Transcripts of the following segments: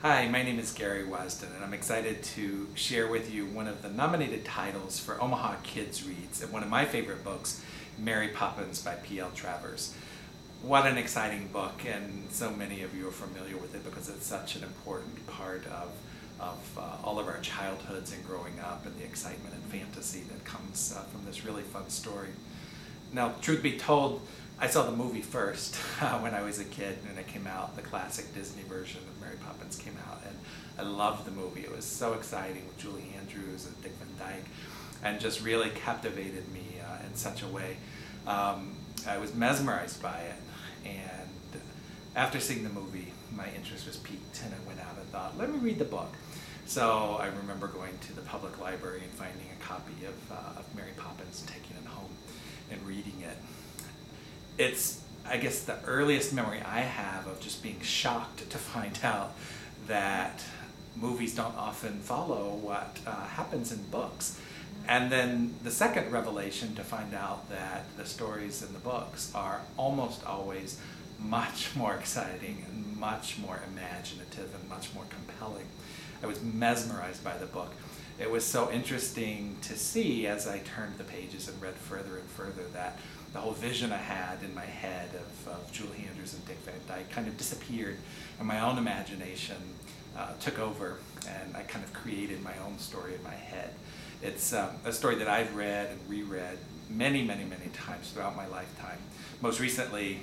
Hi, my name is Gary Wasdin, and I'm excited to share with you one of the nominated titles for Omaha Kids Reads and one of my favorite books, Mary Poppins by P.L. Travers. What an exciting book, and so many of you are familiar with it because it's such an important part of all of our childhoods and growing up, and the excitement and fantasy that comes from this really fun story. Now, truth be told, I saw the movie first when I was a kid, and it came out, the classic Disney version of Mary Poppins came out, and I loved the movie. It was so exciting with Julie Andrews and Dick Van Dyke, and just really captivated me in such a way. I was mesmerized by it, and after seeing the movie, my interest was piqued, and I went out and thought, let me read the book. So I remember going to the public library and finding a copy of Mary Poppins and taking it home and reading it. It's, I guess, the earliest memory I have of just being shocked to find out that movies don't often follow what happens in books. And then the second revelation to find out that the stories in the books are almost always much more exciting and much more imaginative and much more compelling. I was mesmerized by the book. It was so interesting to see as I turned the pages and read further and further that the whole vision I had in my head of Julie Andrews and Dick Van Dyke kind of disappeared, and my own imagination took over, and I kind of created my own story in my head. It's a story that I've read and reread many, many, many times throughout my lifetime. Most recently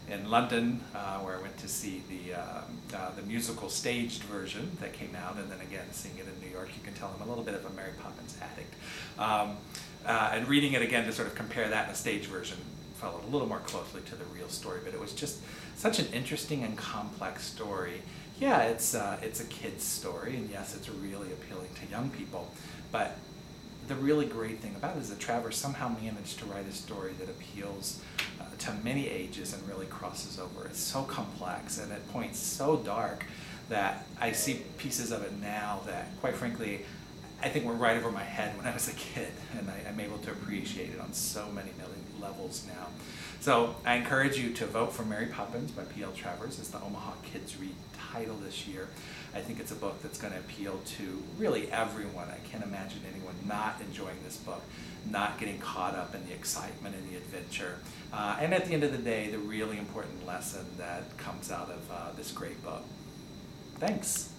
in London, where I went to see the musical staged version that came out, and then again seeing it in New York. You can tell I'm a little bit of a Mary Poppins addict. And reading it again to sort of compare that and the stage version followed a little more closely to the real story, but it was just such an interesting and complex story. Yeah, it's a kid's story, and yes, it's really appealing to young people, but the really great thing about it is that Travers somehow managed to write a story that appeals to many ages and really crosses over. It's so complex, and at points so dark that I see pieces of it now that, quite frankly, I think were right over my head when I was a kid, and I'm able to appreciate it on so many levels now. So I encourage you to vote for Mary Poppins by P.L. Travers as the Omaha Kids Read title this year. I think it's a book that's going to appeal to really everyone. I can't imagine anyone not enjoying this book, not getting caught up in the excitement and the adventure. And at the end of the day, the really important lesson that comes out of this great book. Thanks.